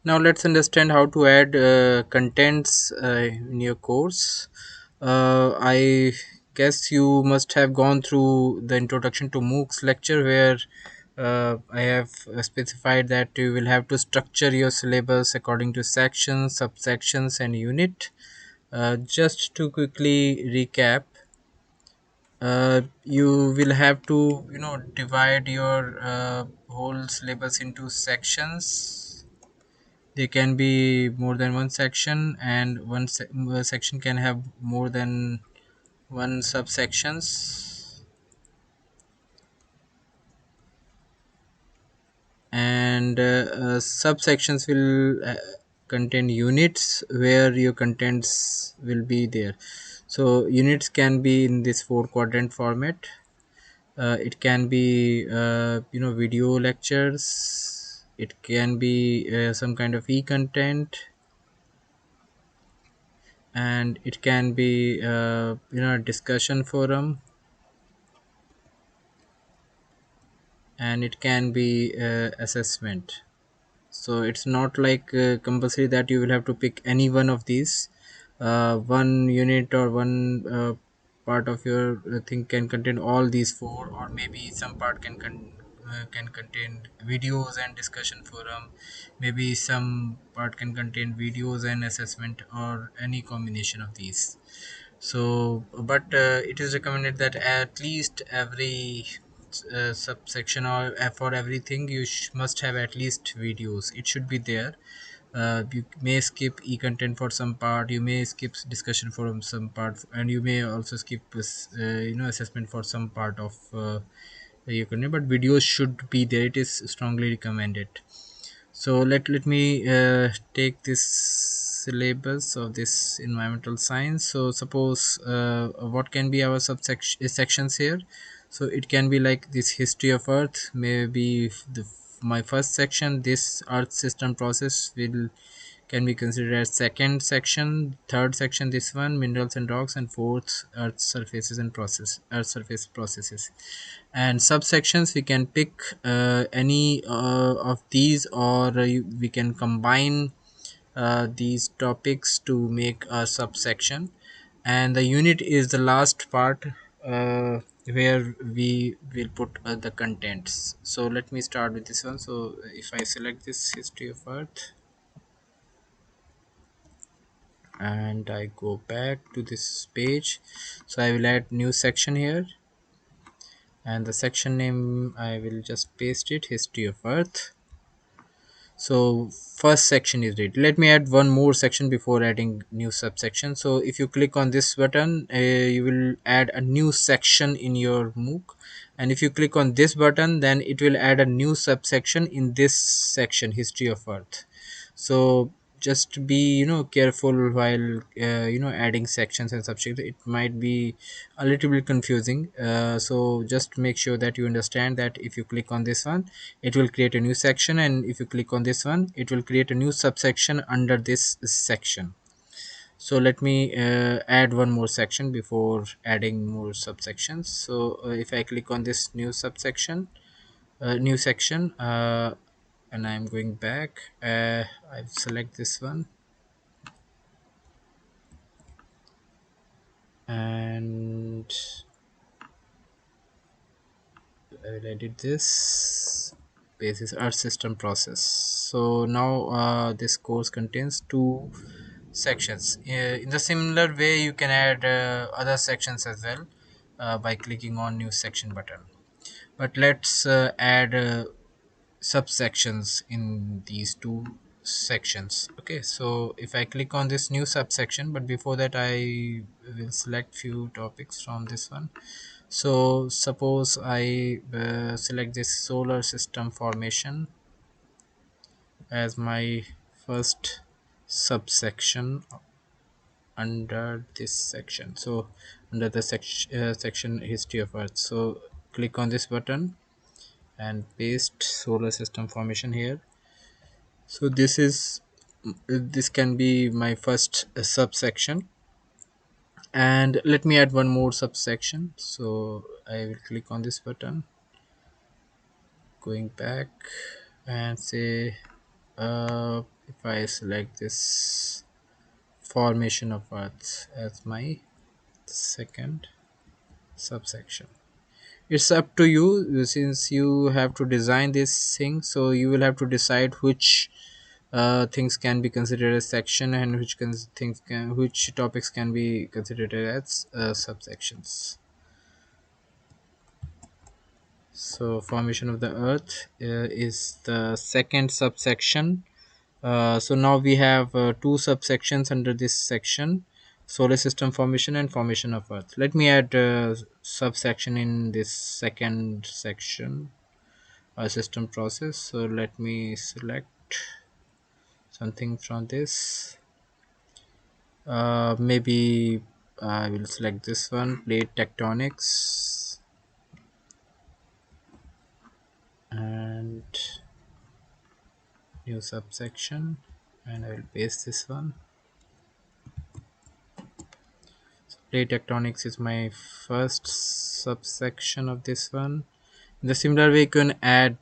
Now let's understand how to add contents in your course. I guess you must have gone through the introduction to MOOCs lecture where I have specified that you will have to structure your syllabus according to sections, subsections, and unit. Just to quickly recap, you will have to divide your whole syllabus into sections. There can be more than one section, and section can have more than one subsections. And subsections will contain units where your contents will be there. So units can be in this four quadrant format. It can be video lectures. It can be some kind of e-content, and it can be discussion forum, and it can be assessment. So it's not like compulsory that you will have to pick any one of these. One unit or one part of your thing can contain all these four, or maybe some part can contain videos and discussion forum. Maybe some part can contain videos and assessment, or any combination of these. So but it is recommended that at least every subsection, or for everything you must have at least videos. It should be there. You may skip e-content for some part, you may skip discussion for some part, and you may also skip assessment for some part of your content, but videos should be there. It is strongly recommended. So let me take this syllabus of this environmental science. So suppose what can be our subsection sections here. So it can be like this history of earth, maybe my first section. This earth system process will can be considered as second section. Third section, this one, minerals and rocks, and fourth, earth surfaces and earth surface processes. And subsections, we can pick any of these, or we can combine these topics to make a subsection. And the unit is the last part where we will put the contents. So let me start with this one. So if I select this history of earth, and I go back to this page, so I will add new section here, and the section name I will just paste it, history of earth. So first section is read. Let me add one more section before adding new subsection. So if you click on this button, you will add a new section in your MOOC, and if you click on this button, then it will add a new subsection in this section, history of earth. So just be careful while adding sections and subjects. It might be a little bit confusing, so just make sure that you understand that if you click on this one, it will create a new section, and if you click on this one, it will create a new subsection under this section. So let me add one more section before adding more subsections. So if I click on this new subsection, new section, and I'm going back, I select this one, and I will edit this. Basis earth system process. So now this course contains two sections. In the similar way, you can add other sections as well by clicking on new section button. But let's add subsections in these two sections. Okay, so if I click on this new subsection, but before that I will select few topics from this one. So suppose I select this solar system formation as my first subsection under this section. So under the section history of earth, so click on this button and paste solar system formation here. So this can be my first subsection, and let me add one more subsection. So I will click on this button, going back, and say if I select this formation of earth as my second subsection, it's up to you, since you have to design this thing, so you will have to decide which things can be considered as section, and which topics can be considered as subsections. So formation of the earth is the second subsection. So now we have two subsections under this section: solar system formation and formation of earth. Let me add subsection in this second section, system process. So let me select something from this. Maybe I will select this one, plate tectonics, and new subsection, and I will paste this one. Plate tectonics is my first subsection of this one. In the similar way, you can add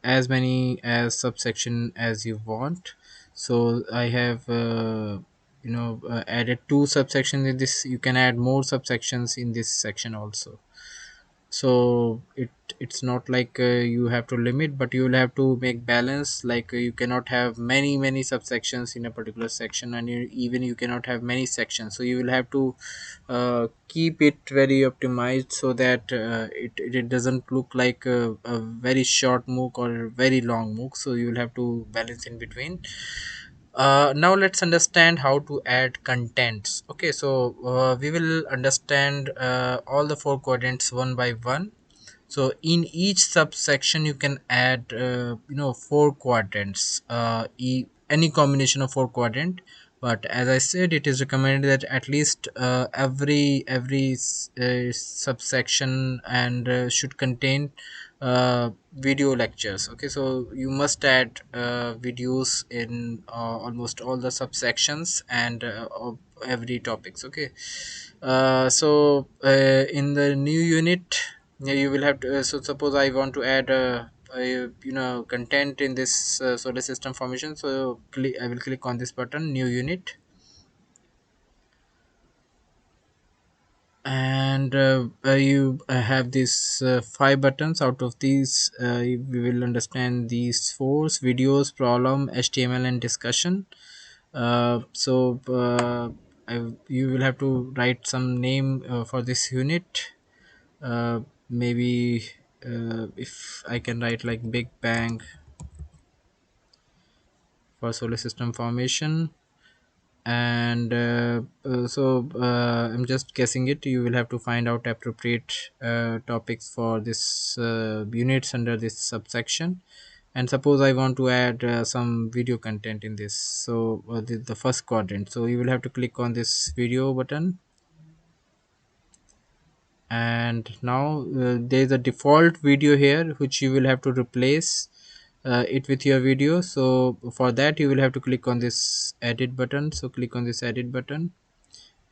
as many as subsection as you want. So I have added two subsections in this. You can add more subsections in this section also. So it's not like you have to limit, but you will have to make balance. Like you cannot have many subsections in a particular section, and even you cannot have many sections. So you will have to keep it very optimized, so that it doesn't look like a very short MOOC or very long MOOC. So you will have to balance in between. Now let's understand how to add contents. Okay, so we will understand all the four quadrants one by one. So in each subsection you can add four quadrants, any combination of four quadrant. But as I said, it is recommended that at least every subsection and should contain video lectures. Okay, so you must add videos in almost all the subsections and of every topics. Okay, in the new unit, yeah, you will have to, so suppose I want to add content in this solar system formation. So I will click on this button, new unit, and you have these five buttons. Out of these we will understand these four: videos, problem, HTML, and discussion. You will have to write some name for this unit. Maybe if I can write like Big Bang for solar system formation. And I'm just guessing it. You will have to find out appropriate topics for this units under this subsection. And suppose I want to add some video content in this. So the first quadrant, so you will have to click on this video button. And now there is a default video here which you will have to replace it with your video. So for that you will have to click on this edit button. So click on this edit button,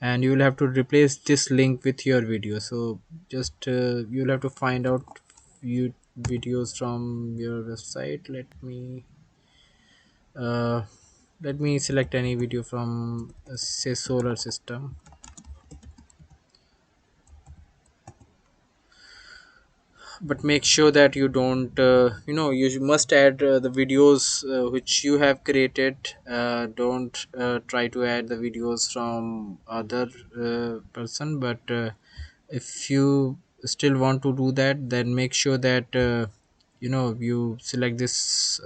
and you will have to replace this link with your video. So just you'll have to find out videos from your website. Uh, let me select any video from say solar system. But make sure that you don't you must add the videos which you have created. Don't try to add the videos from other person. But if you still want to do that, then make sure that you select this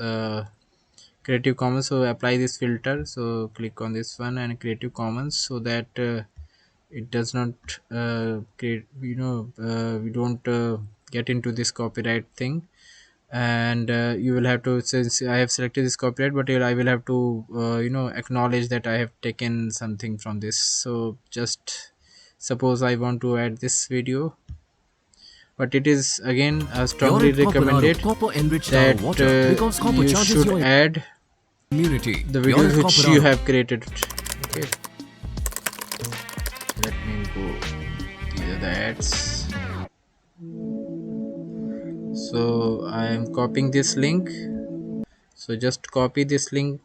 Creative Commons. So apply this filter, so click on this one and Creative Commons, so that it does not create, we don't get into this copyright thing. And you will have to, since I have selected this copyright, but I will have to acknowledge that I have taken something from this. So just suppose I want to add this video, but it is again strongly recommended that you should add community. the videos which you have created. Okay, let me go, these are the ads. So I am copying this link. So just copy this link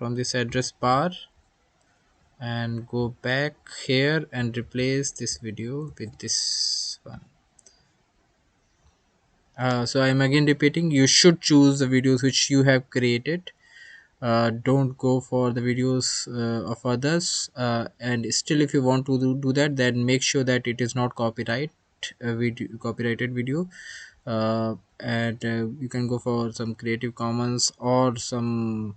from this address bar and go back here and replace this video with this one. So I'm again repeating, you should choose the videos which you have created. Don't go for the videos of others, and still if you want to do that, then make sure that it is not copyrighted video. And you can go for some Creative Commons or some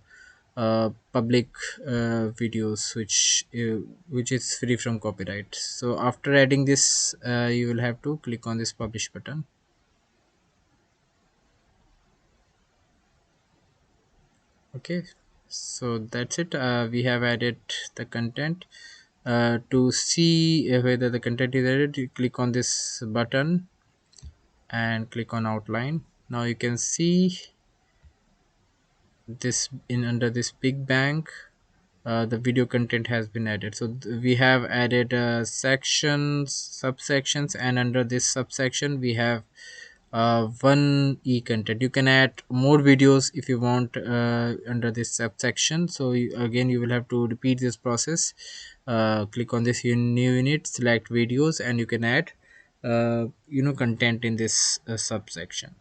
public videos which is free from copyright. So after adding this, you will have to click on this publish button. Okay, so that's it. We have added the content. To see whether the content is added, you click on this button and click on outline. Now you can see this in under this big bang, the video content has been added. So we have added sections, subsections, and under this subsection we have one content. You can add more videos if you want under this subsection. So again you will have to repeat this process. Click on this new unit, select videos, and you can add content in this subsection.